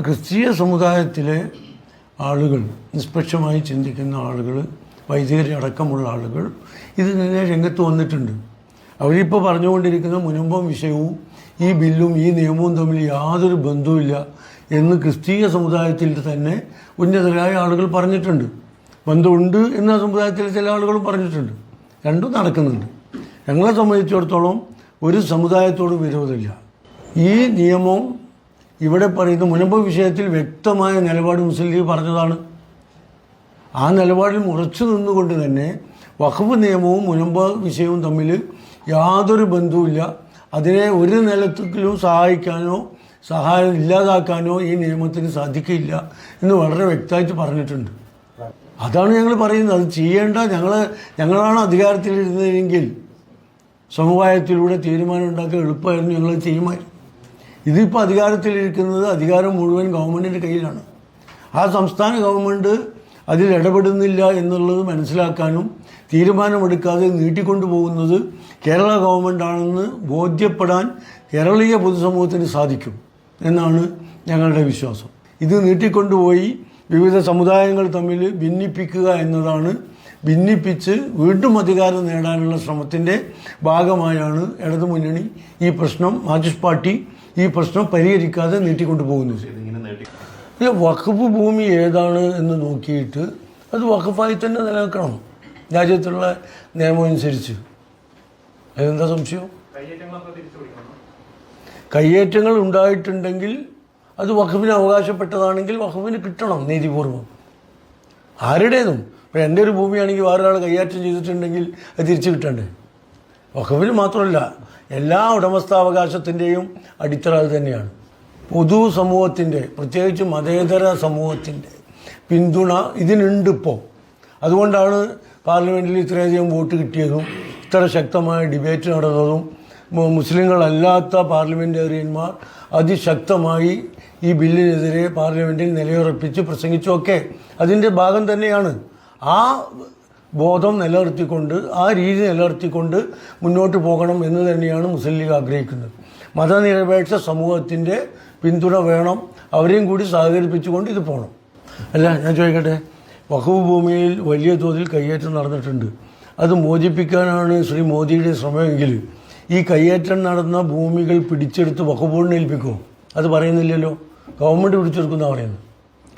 ക്രിസ്തീയ സമുദായത്തിലെ ആളുകൾ, നിഷ്പക്ഷമായി ചിന്തിക്കുന്ന ആളുകൾ, വൈദികരടക്കമുള്ള ആളുകൾ ഇതിനെ രംഗത്ത് വന്നിട്ടുണ്ട്. അവരിപ്പോൾ പറഞ്ഞുകൊണ്ടിരിക്കുന്ന മുനമ്പം വിഷയവും ഈ ബില്ലും ഈ നിയമവും തമ്മിൽ യാതൊരു ബന്ധവുമില്ല എന്ന് ക്രിസ്തീയ സമുദായത്തിൽ തന്നെ ഉന്നതരായ ആളുകൾ പറഞ്ഞിട്ടുണ്ട്. ബന്ധമുണ്ട് എന്ന് ആ സമുദായത്തിലെ ചില ആളുകളും പറഞ്ഞിട്ടുണ്ട്. രണ്ടും നടക്കുന്നുണ്ട്. ഞങ്ങളെ സംബന്ധിച്ചിടത്തോളം ഒരു സമുദായത്തോടും വിരോധമില്ല. ഈ നിയമം ഇവിടെ പറയുന്ന മുനമ്പ് വിഷയത്തിൽ വ്യക്തമായ നിലപാട് മുസ്ലിം ലീഗ് പറഞ്ഞതാണ്. ആ നിലപാടിൽ ഉറച്ചു നിന്നുകൊണ്ട് തന്നെ വഖഫ് നിയമവും മുനമ്പ് വിഷയവും തമ്മിൽ യാതൊരു ബന്ധവുമില്ല, അതിനെ ഒരു നിലത്തിലും സഹായിക്കാനോ സഹായം ഇല്ലാതാക്കാനോ ഈ നിയമത്തിന് സാധിക്കില്ല എന്ന് വളരെ വ്യക്തമായിട്ട് പറഞ്ഞിട്ടുണ്ട്. അതാണ് ഞങ്ങൾ പറയുന്നത്. അത് ചെയ്യേണ്ട ഞങ്ങളാണ് അധികാരത്തിലിരുന്നതെങ്കിൽ സമവായത്തിലൂടെ തീരുമാനം ഉണ്ടാക്കാൻ എളുപ്പമായിരുന്നു, ഞങ്ങൾ ചെയ്യുമായിരുന്നു. ഇതിപ്പോൾ അധികാരത്തിലിരിക്കുന്നത് അധികാരം മുഴുവൻ ഗവൺമെൻറ്റിൻ്റെ കയ്യിലാണ്. ആ സംസ്ഥാന ഗവൺമെൻറ് അതിൽ ഇടപെടുന്നില്ല എന്നുള്ളത് മനസ്സിലാക്കാനും തീരുമാനമെടുക്കാതെ നീട്ടിക്കൊണ്ടു പോകുന്നത് കേരള ഗവൺമെൻറ്റാണെന്ന് ബോധ്യപ്പെടാൻ കേരളീയ പൊതുസമൂഹത്തിന് സാധിക്കും എന്നാണ് ഞങ്ങളുടെ വിശ്വാസം. ഇത് നീട്ടിക്കൊണ്ടുപോയി വിവിധ സമുദായങ്ങൾ തമ്മിൽ ഭിന്നിപ്പിക്കുക എന്നതാണ്, ഭിന്നിപ്പിച്ച് വീണ്ടും അധികാരം നേടാനുള്ള ശ്രമത്തിൻ്റെ ഭാഗമായാണ് ഇടതുമുന്നണി ഈ പ്രശ്നം, മാർക്സിസ്റ്റ് പാർട്ടി ഈ പ്രശ്നം പരിഹരിക്കാതെ നീട്ടിക്കൊണ്ടു പോകുന്നത്. വഖഫ് ഭൂമി ഏതാണ് എന്ന് നോക്കിയിട്ട് അത് വഖഫായി തന്നെ നിലനിൽക്കണം രാജ്യത്തുള്ള നിയമം അനുസരിച്ച്. അതെന്താ സംശയം? കയ്യേറ്റങ്ങൾ ഉണ്ടായിട്ടുണ്ടെങ്കിൽ അത് വഖഫിന് അവകാശപ്പെട്ടതാണെങ്കിൽ വഖഫിന് കിട്ടണം നീതിപൂർവം. ആരുടേതും ഇപ്പോൾ എൻ്റെ ഒരു ഭൂമിയാണെങ്കിൽ വേറൊരാൾ കയ്യേറ്റം ചെയ്തിട്ടുണ്ടെങ്കിൽ അത് തിരിച്ചു കിട്ടണ്ടേ? വഖഫിന് മാത്രമല്ല, എല്ലാ ഉടമസ്ഥാവകാശത്തിൻ്റെയും അടിത്തറ അത് തന്നെയാണ്. പൊതു സമൂഹത്തിൻ്റെ, പ്രത്യേകിച്ച് മതേതര സമൂഹത്തിൻ്റെ പിന്തുണ ഇതിനുണ്ട് ഇപ്പോൾ. അതുകൊണ്ടാണ് പാർലമെൻറ്റിൽ ഇത്രയധികം വോട്ട് കിട്ടിയതും ഇത്ര ശക്തമായ ഡിബേറ്റ് നടന്നതും മുസ്ലിങ്ങളല്ലാത്ത പാർലമെൻറ്റേറിയന്മാർ അതിശക്തമായി ഈ ബില്ലിനെതിരെ പാർലമെൻറ്റിൽ നിലയുറപ്പിച്ച് പ്രസംഗിച്ചൊക്കെ അതിൻ്റെ ഭാഗം തന്നെയാണ്. ആ ബോധം നിലനിർത്തിക്കൊണ്ട്, ആ രീതി നിലനിർത്തിക്കൊണ്ട് മുന്നോട്ട് പോകണം എന്ന് തന്നെയാണ് മുസ്ലിം ലീഗ് ആഗ്രഹിക്കുന്നത്. മതനിരപേക്ഷ സമൂഹത്തിൻ്റെ പിന്തുണ വേണം, അവരെയും കൂടി സഹകരിപ്പിച്ചുകൊണ്ട് ഇത് പോകണം. അല്ല, ഞാൻ ചോദിക്കട്ടെ, വഖഫ് ഭൂമിയിൽ വലിയ തോതിൽ കയ്യേറ്റം നടന്നിട്ടുണ്ട്. അത് മോചിപ്പിക്കാനാണ് ശ്രീ മോദിയുടെ ശ്രമമെങ്കിൽ ഈ കയ്യേറ്റം നടന്ന ഭൂമികൾ പിടിച്ചെടുത്ത് വഖഫ് ബോർഡിനെ ഏൽപ്പിക്കുമോ? അത് പറയുന്നില്ലല്ലോ. ഗവൺമെൻറ് പിടിച്ചെടുക്കുന്ന പറയുന്നത്,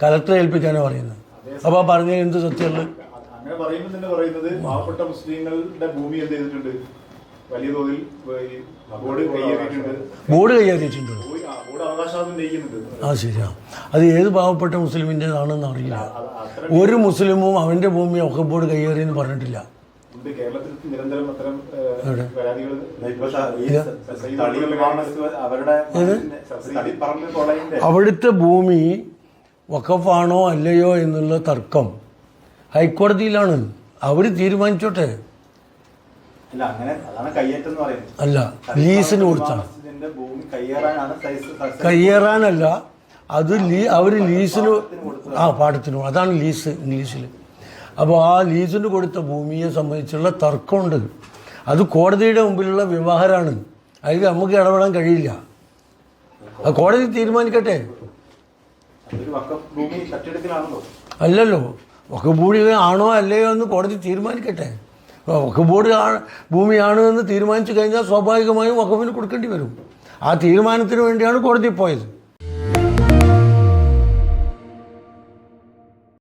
കലക്ടറെ ഏൽപ്പിക്കാനാണ് പറയുന്നത്. അപ്പോൾ ആ പറഞ്ഞതിൽ എന്ത് സത്യമുള്ളത്? അങ്ങനെ പറയുമ്പോൾ തന്നെ പറയുന്നത് പാവപ്പെട്ട മുസ്ലിങ്ങളുടെ ഭൂമി എന്ത് ചെയ്തിട്ടുണ്ട്, വലിയ തോതിൽ ബോർഡ് കയ്യേറിയിട്ടുണ്ട്. ബോർഡ് കയ്യേറിയിട്ടുണ്ട്. ബോർഡ് അവകാശവാദം ഉന്നയിക്കുന്നുണ്ട്. ആ ശരിയാ. അത് ഏത് പാവപ്പെട്ട മുസ്ലിമിൻ്റെതാണെന്ന് അറിയില്ല. ഒരു മുസ്ലിമും അവൻ്റെ ഭൂമി വഖഫ് ബോർഡ് കയ്യേറിയെന്ന് പറഞ്ഞിട്ടില്ല. കേരളത്തിൽ നിരന്തരം അത്തരം പരാതികൾ. അവിടുത്തെ ഭൂമി വഖഫാണോ അല്ലയോ എന്നുള്ള തർക്കം ഹൈക്കോടതിയിലാണ്. അവർ തീരുമാനിച്ചോട്ടെ. അല്ല, ലീസിന് കൊടുത്താണ്. കയ്യേറാനല്ല, അത് അവർ ലീസിന്, പാടത്തിന്, അതാണ് ലീസ് ഇംഗ്ലീഷിൽ. അപ്പോൾ ആ ലീസിന് കൊടുത്ത ഭൂമിയെ സംബന്ധിച്ചുള്ള തർക്കമുണ്ട്. അത് കോടതിയുടെ മുമ്പിലുള്ള വ്യവഹാരമാണ്. അതിൽ നമുക്ക് ഇടപെടാൻ കഴിയില്ല. അത് കോടതി തീരുമാനിക്കട്ടെ. അല്ലല്ലോ, വഖഫ് ഭൂമി ആണോ അല്ലയോ എന്ന് കോടതി തീരുമാനിക്കട്ടെ. വഖഫ് ബോർഡ് ഭൂമിയാണ് എന്ന് തീരുമാനിച്ചു കഴിഞ്ഞാൽ സ്വാഭാവികമായും വഖഫിന് കൊടുക്കേണ്ടി വരും. ആ തീരുമാനത്തിന് വേണ്ടിയാണ് കോടതി പോയത്.